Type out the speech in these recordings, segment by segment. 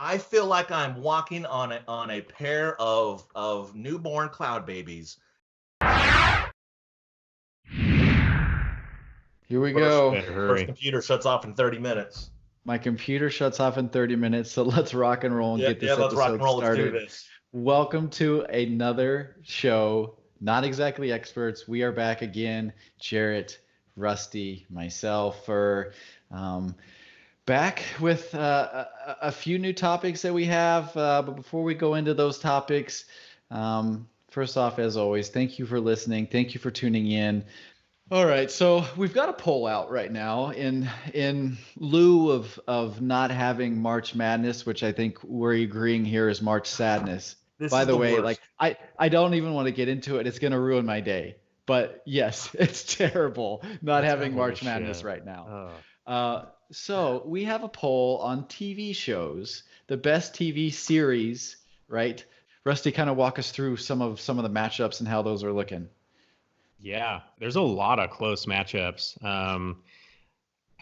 I feel like I'm walking on a pair of newborn cloud babies. Here we go. Better hurry. First computer shuts off in 30 minutes. My computer shuts off in 30 minutes, so let's rock and roll and get this let's rock episode and roll. started. Let's do this. Welcome to another show, Not Exactly Experts. We are back again. Jarrett, Rusty, myself, back with a few new topics that we have. But before we go into those topics, first off, as always, thank you for listening. Thank you for tuning in. All right, so we've got a poll out right now in lieu of not having March Madness, which I think we're agreeing here is March Sadness. By the way, worst. like I don't even want to get into it. It's going to ruin my day. But yes, it's terrible not having March Madness right now. So we have a poll on TV shows, the best TV series, right? Rusty, kind of walk us through some of the matchups and how those are looking. Yeah, there's a lot of close matchups.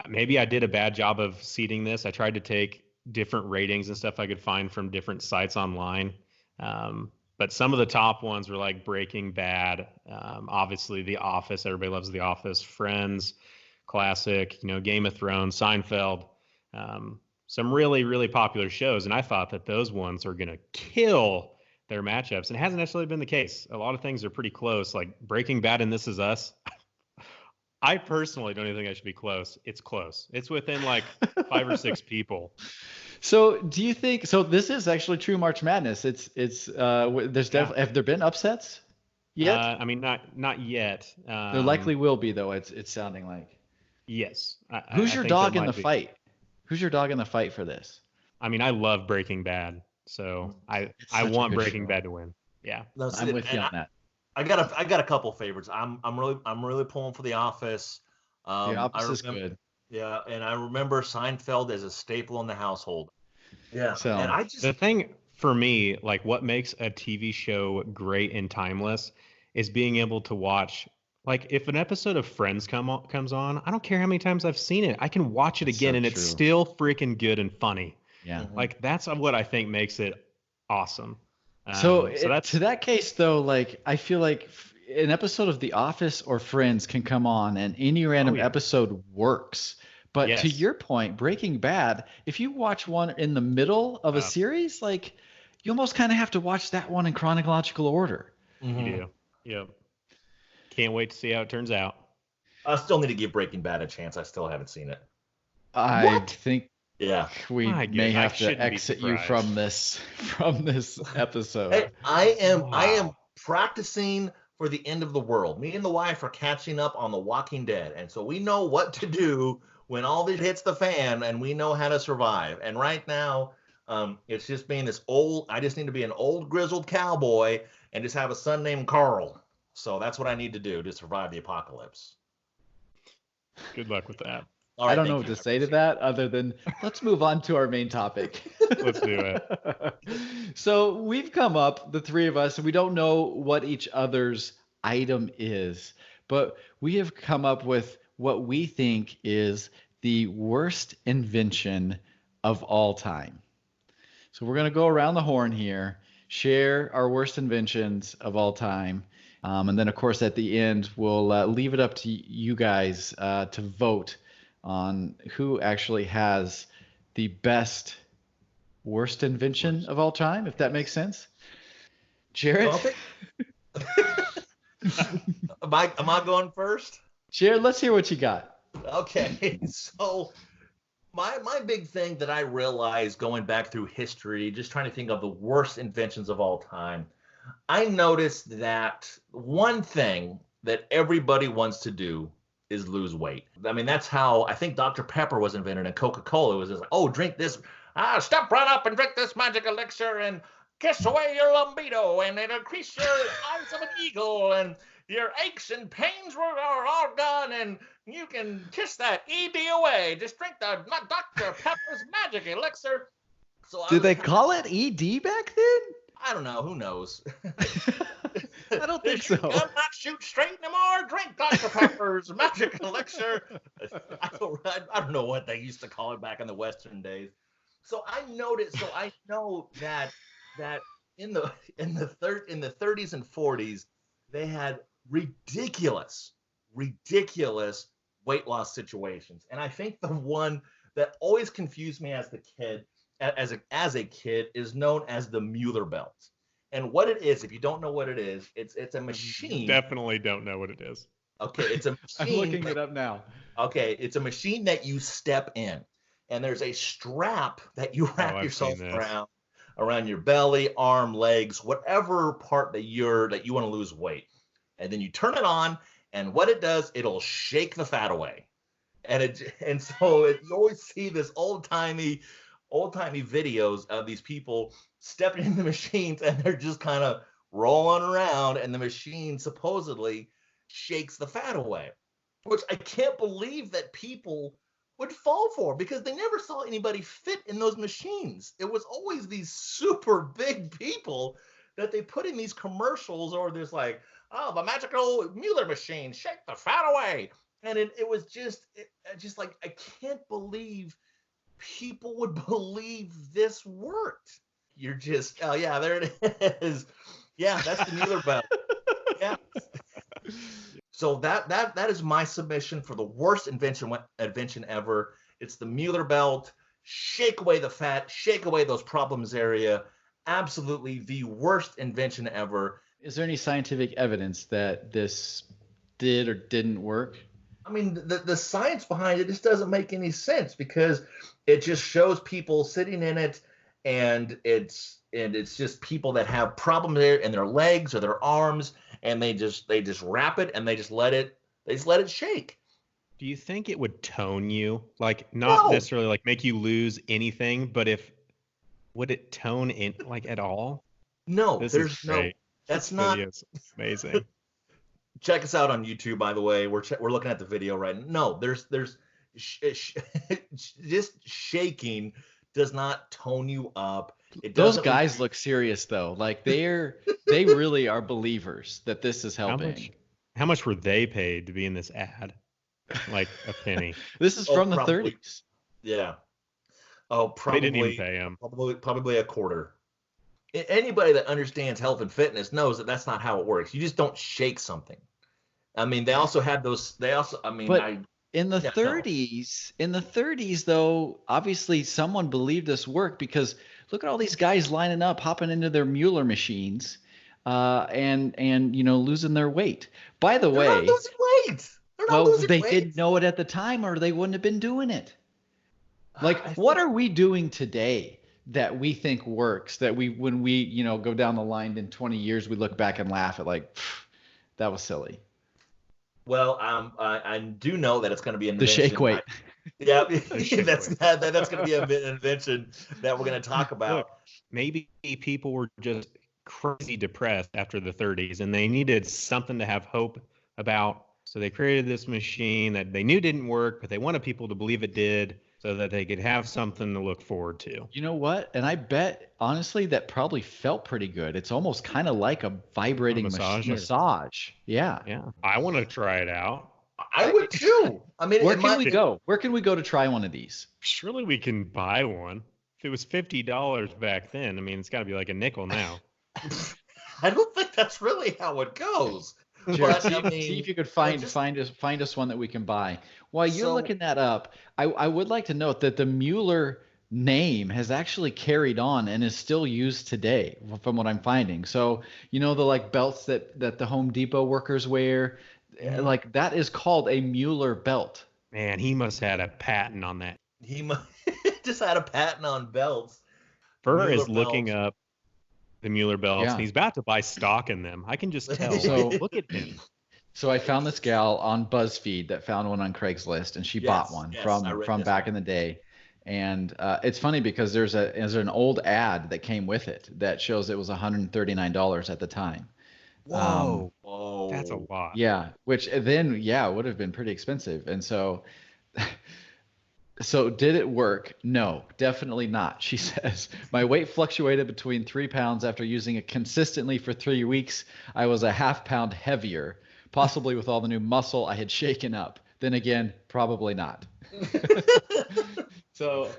Maybe I did a bad job of seeding this. I tried to take different ratings and stuff I could find from different sites online. But some of the top ones were like Breaking Bad, obviously The Office. Everybody loves The Office. Friends, classic, Game of Thrones, Seinfeld. Some really, really popular shows. And I thought that those ones are going to kill their matchups, and it hasn't necessarily been the case. A lot of things are pretty close, like Breaking Bad and This Is Us. I personally don't even think I should be close. It's close. It's within like 5 or 6 people. So do you think, so this is actually true March Madness. There's definitely, have there been upsets yet? I mean, not yet. There likely will be though. It's sounding like. Yes. Who's your dog in the fight? Who's your dog in the fight for this? I mean, I love Breaking Bad. So I want Breaking Bad to win. Yeah, I'm with you on that. I got a couple favorites. I'm really pulling for The Office. The Office is good. Yeah, and I remember Seinfeld as a staple in the household. Yeah, so and the thing for me, like what makes a TV show great and timeless, is being able to watch. Like if an episode of Friends comes on, I don't care how many times I've seen it, I can watch it again, and it's still freaking good and funny. Yeah, like that's what I think makes it awesome. To that case though, like I feel like an episode of The Office or Friends can come on and any random episode works. But to your point, Breaking Bad, if you watch one in the middle of a series, like you almost kind of have to watch that one in chronological order. Mm-hmm. You do. Yep. Can't wait to see how it turns out. I still need to give Breaking Bad a chance. I still haven't seen it. I think. Yeah, we may have to exit you from this episode. Hey, I am practicing for the end of the world. Me and the wife are catching up on The Walking Dead, and so we know what to do when all this hits the fan, and we know how to survive. And right now, it's just being this old. I just need to be an old grizzled cowboy and just have a son named Carl. So that's what I need to do to survive the apocalypse. Good luck with that. Right, I don't know what to say to that other than let's move on to our main topic. Let's do it. So we've come up, the three of us, and we don't know what each other's item is, but we have come up with what we think is the worst invention of all time. So we're going to go around the horn here, share our worst inventions of all time. And then, of course, at the end, we'll leave it up to you guys to vote on who actually has the best worst invention of all time, if that makes sense. Jarrett? Am I going first? Jarrett, let's hear what you got. Okay, so my big thing that I realized going back through history, just trying to think of the worst inventions of all time, I noticed that one thing that everybody wants to do is lose weight. I mean, that's how I think Dr. Pepper was invented, and Coca-Cola was just like, oh, drink this. Step right up and drink this magic elixir and kiss away your libido, and it'll increase your eyes of an eagle, and your aches and pains are all gone, and you can kiss that ED away. Just drink the Dr. Pepper's magic elixir. So Did they call it ED back then? I don't know. Who knows? I don't think so. I'm not shoot straight anymore. Drink Dr. Pepper's magic elixir. I don't know what they used to call it back in the Western days. So I noticed. So I know that in the in the 30s and 40s, they had ridiculous, ridiculous weight loss situations. And I think the one that always confused me as the kid, as a kid, is known as the Mueller belt. And what it is, if you don't know what it is, it's a machine. Definitely don't know what it is. Okay, it's a I'm machine. looking it up now. Okay, it's a machine that you step in, and there's a strap that you wrap I've yourself seen this. around your belly, arm, legs, whatever part that you want to lose weight. And then you turn it on, and what it does, it'll shake the fat away. And so you always see this old-timey videos of these people stepping in the machines, and they're just kind of rolling around, and the machine supposedly shakes the fat away, which I can't believe that people would fall for, because they never saw anybody fit in those machines. It was always these super big people that they put in these commercials, or there's like, oh, the magical Mueller machine, shake the fat away. And it was just like, I can't believe people would believe this worked. You're just, oh yeah, there it is. Yeah, that's the Mueller belt. Yeah. So that is my submission for the worst invention ever. It's the Mueller belt. Shake away the fat, shake away those problems area. Absolutely the worst invention ever. Is there any scientific evidence that this did or didn't work? I mean, the science behind it just doesn't make any sense, because it just shows people sitting in it, and it's just people that have problems there in their legs or their arms, and they just wrap it, and they just let it shake. Do you think it would tone you? Like, not No. necessarily like make you lose anything, but would it tone in like at all? No, This there's is no. great. That's This not. video is amazing. Check us out on YouTube, by the way. We're looking at the video right now. No, there's just shaking does not tone you up. Those guys look serious though. Like they really are believers that this is helping. How much were they paid to be in this ad? Like a penny. This is from the 30s. Yeah. Oh, probably. They didn't even pay him. Probably a quarter. Anybody that understands health and fitness knows that that's not how it works. You just don't shake something. I mean, they also had those. But in the 30s, though, obviously someone believed this worked, because look at all these guys lining up, hopping into their Mueller machines, and losing their weight. By the way, they're not losing weight. They didn't know it at the time, or they wouldn't have been doing it. Like, what are we doing today that we think works, that when we go down the line in 20 years, we look back and laugh at, like, that was silly? Well, I do know that it's going to be an invention. The shake weight. Yeah, that's going to be an invention that we're going to talk about. Look, maybe people were just crazy depressed after the 30s, and they needed something to have hope about. So they created this machine that they knew didn't work, but they wanted people to believe it did, so that they could have something to look forward to. You know what? And I bet, honestly, that probably felt pretty good. It's almost kind of like a vibrating massage. Yeah. Yeah. I want to try it out. I would too. I mean, where can we go? Where can we go to try one of these? Surely we can buy one. If it was $50 back then, I mean, it's got to be like a nickel now. I don't think that's really how it goes. Jared, see if you could find us one that we can buy. While you're looking that up, I would like to note that the Mueller name has actually carried on and is still used today, from what I'm finding. So the like belts that the Home Depot workers wear, like that is called a Mueller belt. Man, he must have had a patent on that. He just had a patent on belts. Burr is looking up the Mueller belts, and he's about to buy stock in them. I can just tell. So look at him. So I found this gal on BuzzFeed that found one on Craigslist, and she bought one from back in the day. And it's funny because there's an old ad that came with it that shows it was $139 at the time. Whoa, that's a lot. Yeah, which then would have been pretty expensive. And so did it work? No, definitely not. She says, my weight fluctuated between 3 pounds after using it consistently for 3 weeks. I was a half pound heavier, possibly with all the new muscle I had shaken up. Then again, probably not. So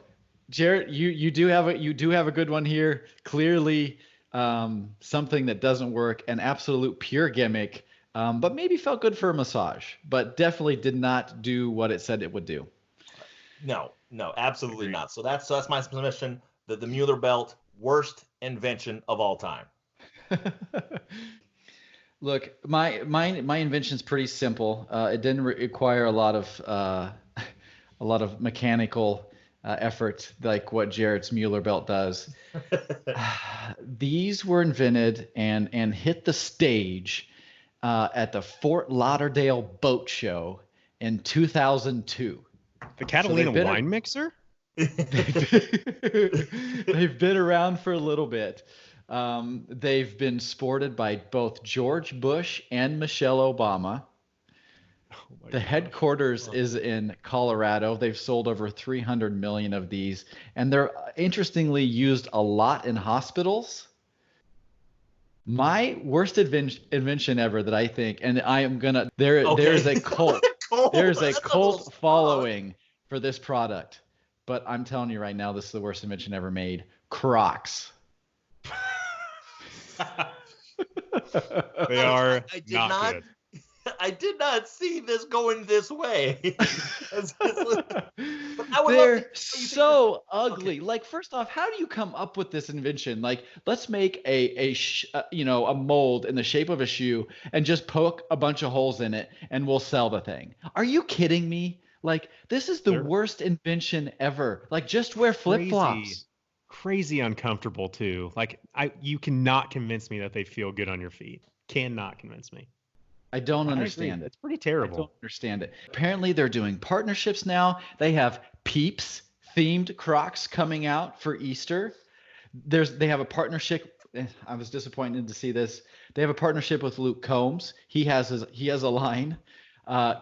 Jarrett, you do have a good one here. Clearly, something that doesn't work, an absolute pure gimmick, but maybe felt good for a massage, but definitely did not do what it said it would do. No, no, absolutely not. So that's my submission. The Mueller belt, worst invention of all time. Look, my invention's pretty simple. It didn't require a lot of mechanical effort like what Jarrett's Mueller belt does. These were invented and hit the stage at the Fort Lauderdale Boat Show in 2002. The Catalina wine mixer? They've been around for a little bit. They've been sported by both George Bush and Michelle Obama. The headquarters is in Colorado. They've sold over 300 million of these, and they're interestingly used a lot in hospitals. My worst invention ever that I think, and I am gonna there's a cult. There's a cult following for this product. But I'm telling you right now, this is the worst invention ever made. Crocs. They are not good. I did not see this going this way. They're so ugly. Okay. Like, first off, how do you come up with this invention? Like, let's make a mold in the shape of a shoe and just poke a bunch of holes in it and we'll sell the thing. Are you kidding me? Like, this is the worst invention ever. Like, just wear flip-flops. Crazy uncomfortable too. Like, you cannot convince me that they feel good on your feet. Cannot convince me. I don't understand it. It's pretty terrible. I don't understand it. Apparently, they're doing partnerships now. They have Peeps themed Crocs coming out for Easter. They have a partnership. I was disappointed to see this. They have a partnership with Luke Combs. He has a line.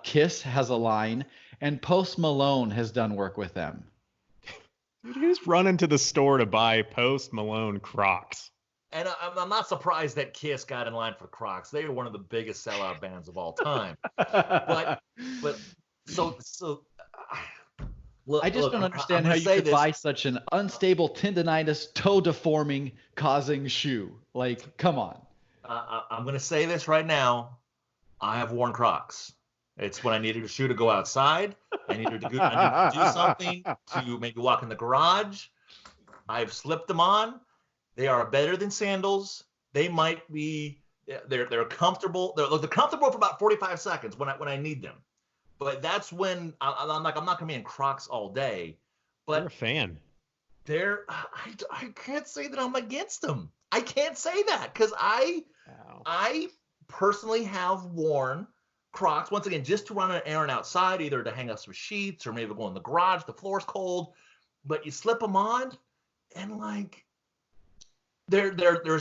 Kiss has a line, and Post Malone has done work with them. Dude, who's running to the store to buy Post Malone Crocs? And I'm not surprised that Kiss got in line for Crocs. They are one of the biggest sellout bands of all time. but so I just don't understand how you could buy such an unstable tendonitis, toe deforming causing shoe. Like, come on. I'm going to say this right now. I have worn Crocs. It's when I needed a shoe to go outside. I needed to do something to maybe walk in the garage. I've slipped them on. They are better than sandals. They might be. They're comfortable. They're comfortable for about 45 seconds when I need them. But that's when I'm not gonna be in Crocs all day. But you're a fan. I can't say that I'm against them. I can't say that because I personally have worn Crocs once again just to run an errand outside, either to hang up some sheets or maybe go in the garage. The floor's cold, but you slip them on, and like. They're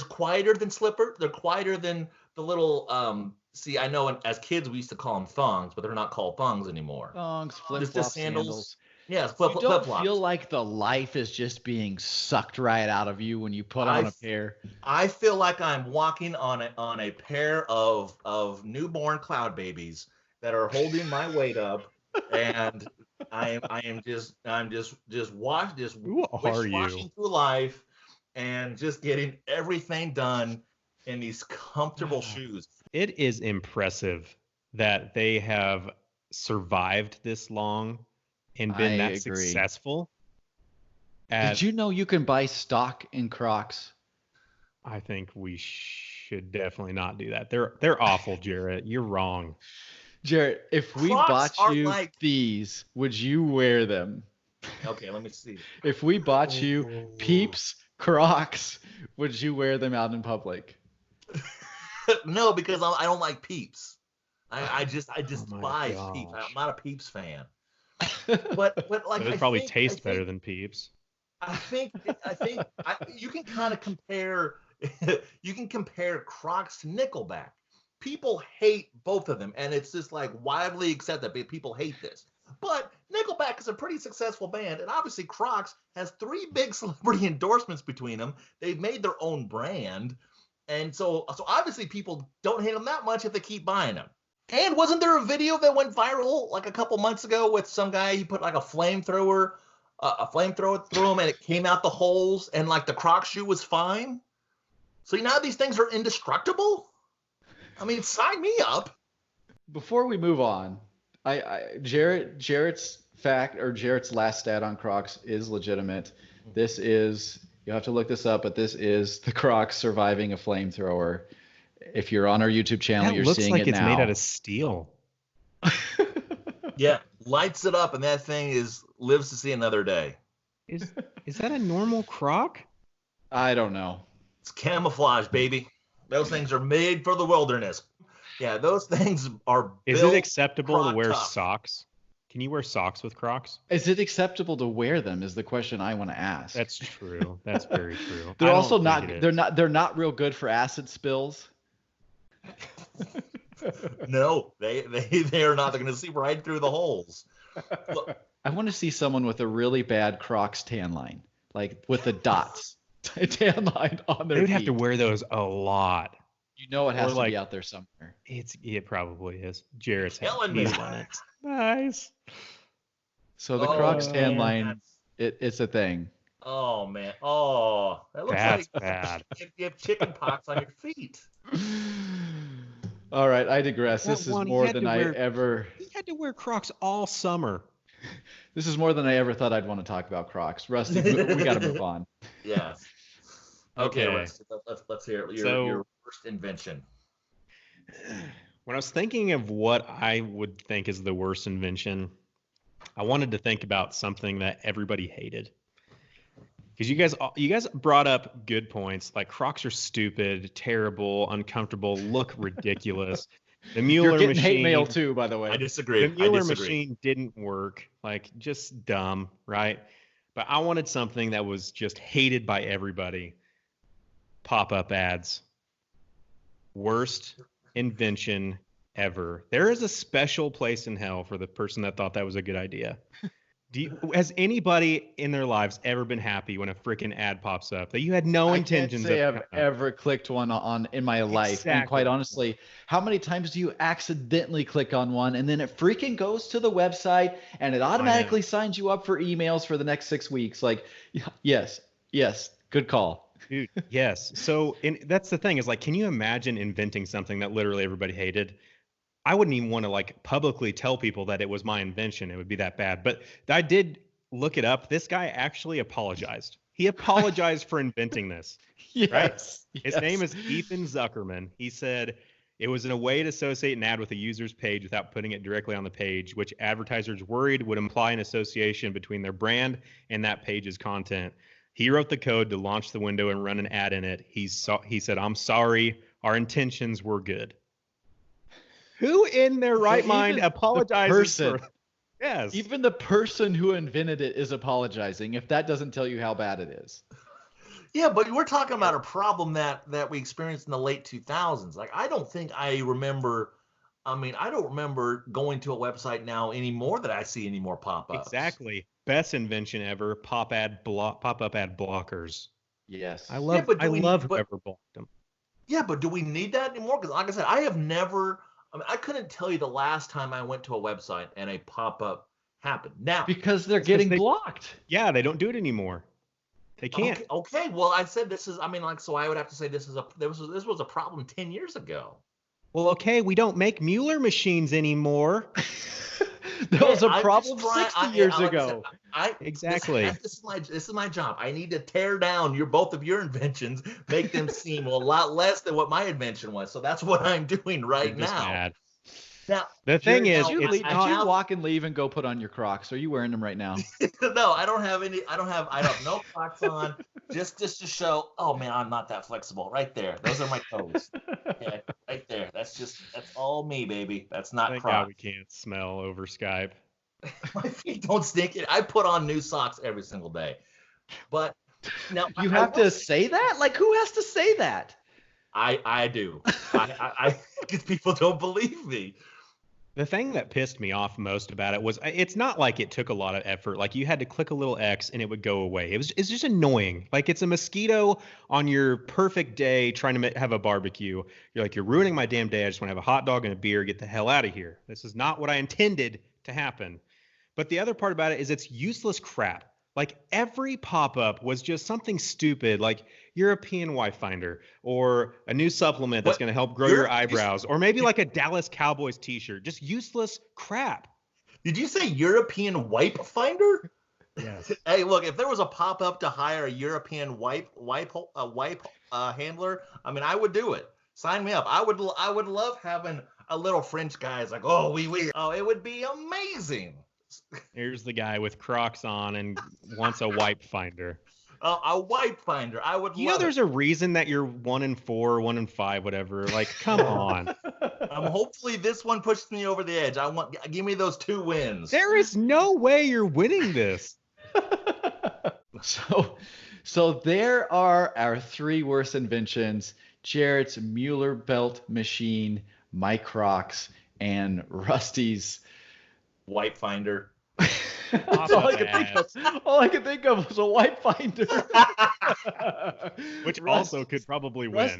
quieter than slipper. They're quieter than the little see, I know as kids we used to call them thongs, but they're not called thongs anymore. Thongs, flip-flops, sandals. Yes, flip-flops. You don't feel like the life is just being sucked right out of you when you put on a pair. I feel like I'm walking on a pair of newborn cloud babies that are holding my weight up, and I'm just washing through life. And just getting everything done in these comfortable shoes. It is impressive that they have survived this long and been that successful. Did you know you can buy stock in Crocs? I think we should definitely not do that. They're awful, Jarrett. You're wrong. Jarrett, if we bought you these, would you wear them? Okay, let me see. If we bought you Peeps Crocs, would you wear them out in public? No, because I don't like Peeps. I despise Peeps. I'm not a Peeps fan. But like they probably taste better than Peeps. I think you can kind of compare. You can compare Crocs to Nickelback. People hate both of them, and it's just like widely accepted. People hate this. But Nickelback is a pretty successful band, and obviously Crocs has 3 big celebrity endorsements between them. They've made their own brand, and so obviously people don't hate them that much if they keep buying them. And wasn't there a video that went viral like a couple months ago with some guy, he put like a flamethrower a flamethrower through them and it came out the holes, and like the Croc shoe was fine. So now these things are indestructible. I mean, sign me up. Before we move on, Jarrett's fact or Jarrett's last stat on Crocs is legitimate. This is, you have to look this up, but this is the Crocs surviving a flamethrower. If you're on our YouTube channel, you're seeing it now. Looks like it's made out of steel. Yeah, lights it up, and that thing lives to see another day. Is that a normal Croc? I don't know. It's camouflage, baby. Those things are made for the wilderness. Yeah, those things are. Is it acceptable to wear tough. socks? Can you wear socks with Crocs? Is it acceptable to wear them? Is the question I want to ask. That's true. That's very true. They're also not. They're not real good for acid spills. No, they are not. They're going to see right through the holes. Look, I want to see someone with a really bad Crocs tan line, like with the dots tan line on their They would feet. have to wear those a lot. You know it has to like- be out there somewhere. It probably is. Jarrett's telling me. on it. Nice. So the Crocs tan man, line, it's a thing. Oh man. Oh, that looks That's like bad. you have chicken pox on your feet. All right, I digress. That This is one, he more had than to I wear- ever. He had to wear Crocs all summer. This is more than I ever thought I'd want to talk about Crocs. Rusty, we got to move on. Yes. Okay, Okay. let's hear it. So- Your first invention. When I was thinking of what I would think is the worst invention, I wanted to think about something that everybody hated. Because you guys brought up good points, like Crocs are stupid, terrible, uncomfortable, look ridiculous. The Mueller You're getting machine, hate mail too, by the way. I disagree. the Mueller machine didn't work, like just dumb, right? But I wanted something that was just hated by everybody. Pop-up ads. Worst invention ever. There is a special place in hell for the person that thought that was a good idea. Has anybody in their lives ever been happy when a freaking ad pops up that you had no intentions I can't say of? I've ever clicked one on in my life. And quite honestly, how many times do you accidentally click on one and then it freaking goes to the website and it automatically signs you up for emails for the next 6 weeks? Like, yes, good call. Dude, yes. So that's the thing is like, can you imagine inventing something that literally everybody hated? I wouldn't even want to like publicly tell people that it was my invention. It would be that bad. But I did look it up. This guy actually apologized. He apologized for inventing this. Yes. Right? His name is Ethan Zuckerman. He said it was in a way to associate an ad with a user's page without putting it directly on the page, which advertisers worried would imply an association between their brand and that page's content. He wrote the code to launch the window and run an ad in it. He said, "I'm sorry. Our intentions were good." Who in their right mind apologizes for? Yes. Even the person who invented it is apologizing, if that doesn't tell you how bad it is. Yeah, but we're talking about a problem that we experienced in the late 2000s. Like, I don't think I remember. I mean, I don't remember going to a website now anymore that I see any more pop-ups. Exactly. Best invention ever. Pop-up ad blockers. Yes. I love whoever blocked them. Yeah, but do we need that anymore? Because like I said, I have never. I mean, I couldn't tell you the last time I went to a website and a pop-up happened. Now, because they're getting blocked. Yeah, they don't do it anymore. They can't. Okay. Well, I said this is. I mean, like, so I would have to say this was a problem 10 years ago. Well, okay, we don't make Mueller machines anymore. That was a problem 60 years ago. Exactly. This is my job. I need to tear down both of your inventions, make them seem a lot less than what my invention was. So that's what I'm doing right now. Mad. Now the thing is, did you walk and leave and go put on your Crocs? Are you wearing them right now? No, I don't have any. I have no Crocs on. Just to show. Oh man, I'm not that flexible. Right there. Those are my toes. Okay, right there. That's all me, baby. That's not Thank Crocs. God we can't smell over Skype. My feet don't stink. I put on new socks every single day. But now you have to say that? Like, who has to say that? I do. I because people don't believe me. The thing that pissed me off most about it was it's not like it took a lot of effort. Like you had to click a little X and it would go away. It's just annoying. Like it's a mosquito on your perfect day trying to have a barbecue. You're like, you're ruining my damn day. I just want to have a hot dog and a beer. Get the hell out of here. This is not what I intended to happen. But the other part about it is it's useless crap. Like every pop-up was just something stupid, like European wife finder or a new supplement that's going to help grow your eyebrows, or maybe like a Dallas Cowboys t-shirt. Just useless crap. Did you say European wipe finder? Yes. Hey, look, if there was a pop-up to hire a European wipe handler, I mean, I would do it. Sign me up. I would love having a little French guy. It's like, oh, oui. Oh, it would be amazing. Here's the guy with Crocs on and wants a wipe finder. A wipe finder. I would. You know, there's a reason that you're 1 in 4, 1 in 5, whatever. Like, come on. Hopefully this one pushes me over the edge. Give me those 2 wins. There is no way you're winning this. So there are our 3 worst inventions: Jarrett's Mueller belt machine, my Crocs, and Rusty's wipe finder. That's all I could think of was a wipe finder. Which also could probably win.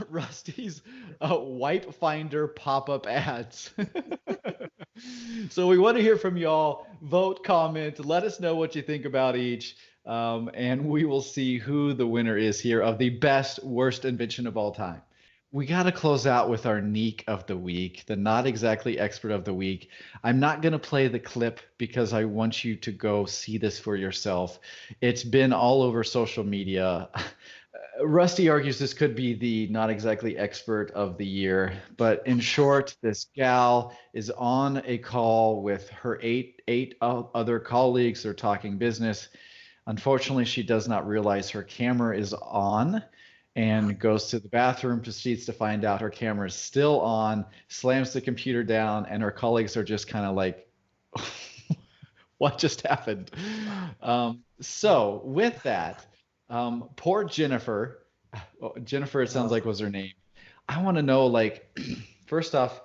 Rusty's wipe finder pop-up ads. So we want to hear from y'all. Vote, comment, let us know what you think about each. And we will see who the winner is here of the best worst invention of all time. We got to close out with our Neek of the week, the not exactly expert of the week. I'm not going to play the clip because I want you to go see this for yourself. It's been all over social media. Rusty argues this could be the not exactly expert of the year, but in short, this gal is on a call with her eight other colleagues. They're talking business. Unfortunately, she does not realize her camera is on and goes to the bathroom, proceeds to find out her camera is still on, slams the computer down, and her colleagues are just kind of like, what just happened? So with that, poor Jennifer, it sounds like was her name. I want to know, like, first off,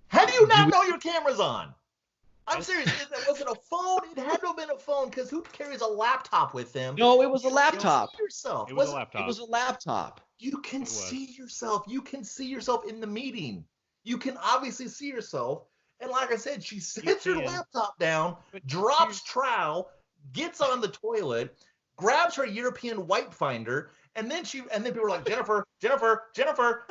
how do you not know your camera's on? I'm serious. Was it a phone? It had to have been a phone, because who carries a laptop with them? No, it was a laptop. You yourself. It was a laptop. It was a laptop. You can see yourself. You can see yourself in the meeting. You can obviously see yourself. And like I said, she sets her laptop down, drops trowel, gets on the toilet, grabs her European wipe finder, and then people are like, Jennifer,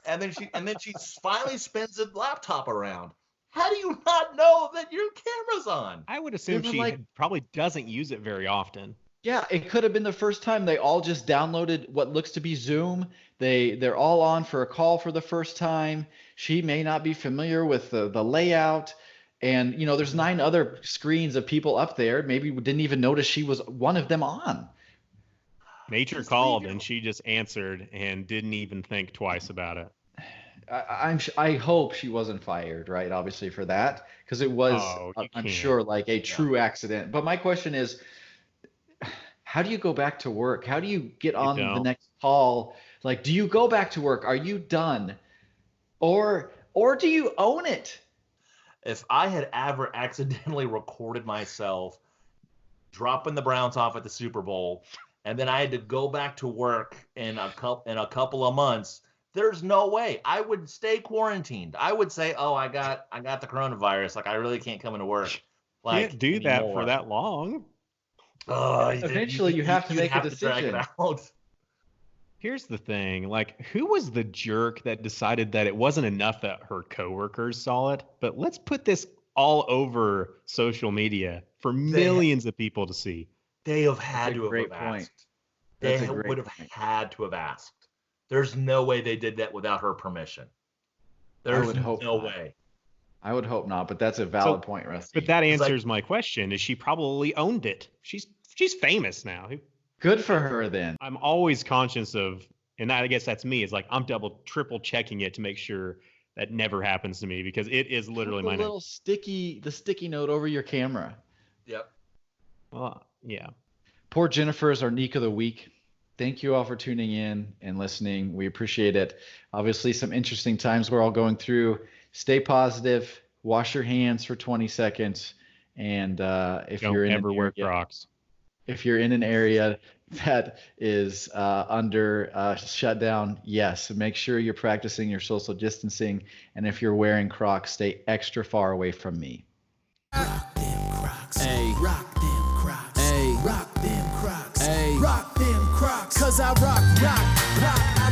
and then she finally spins the laptop around. How do you not know that your camera's on? I would assume she probably doesn't use it very often. Yeah, it could have been the first time they all just downloaded what looks to be Zoom. They're all on for a call for the first time. She may not be familiar with the layout. And, you know, there's 9 other screens of people up there. Maybe we didn't even notice she was one of them on. Nature called and she just answered and didn't even think twice about it. I hope she wasn't fired, right? Obviously for that, because it was, I'm sure, like a true accident. But my question is, how do you go back to work? How do you get on the next call? Like, do you go back to work? Are you done? Or do you own it? If I had ever accidentally recorded myself dropping the Browns off at the Super Bowl, and then I had to go back to work in a couple of months, there's no way. I would stay quarantined. I would say, "Oh, I got the coronavirus. Like, I really can't come into work." Like, can't do that for that long. Eventually, you have to make a decision. Here's the thing. Like, who was the jerk that decided that it wasn't enough that her coworkers saw it, but let's put this all over social media for millions of people to see? They have had to have asked. They would have had to have asked. There's no way they did that without her permission. There's no way. I would hope not, but that's a valid point, Rusty. But that answers my question. Is she probably owned it? She's famous now. Good for her then. I'm always conscious of, and I guess that's me. It's like I'm triple checking it to make sure that never happens to me, because it is literally my little sticky note over your camera. Yep. Well, yeah. Poor Jennifer is our Neek of the week. Thank you all for tuning in and listening. We appreciate it. Obviously, some interesting times we're all going through. Stay positive. Wash your hands for 20 seconds. And if you're in an area that is under shutdown, yes, make sure you're practicing your social distancing. And if you're wearing Crocs, stay extra far away from me. Rock them Crocs. Ay. Rock them Crocs. Ay. talk, pop,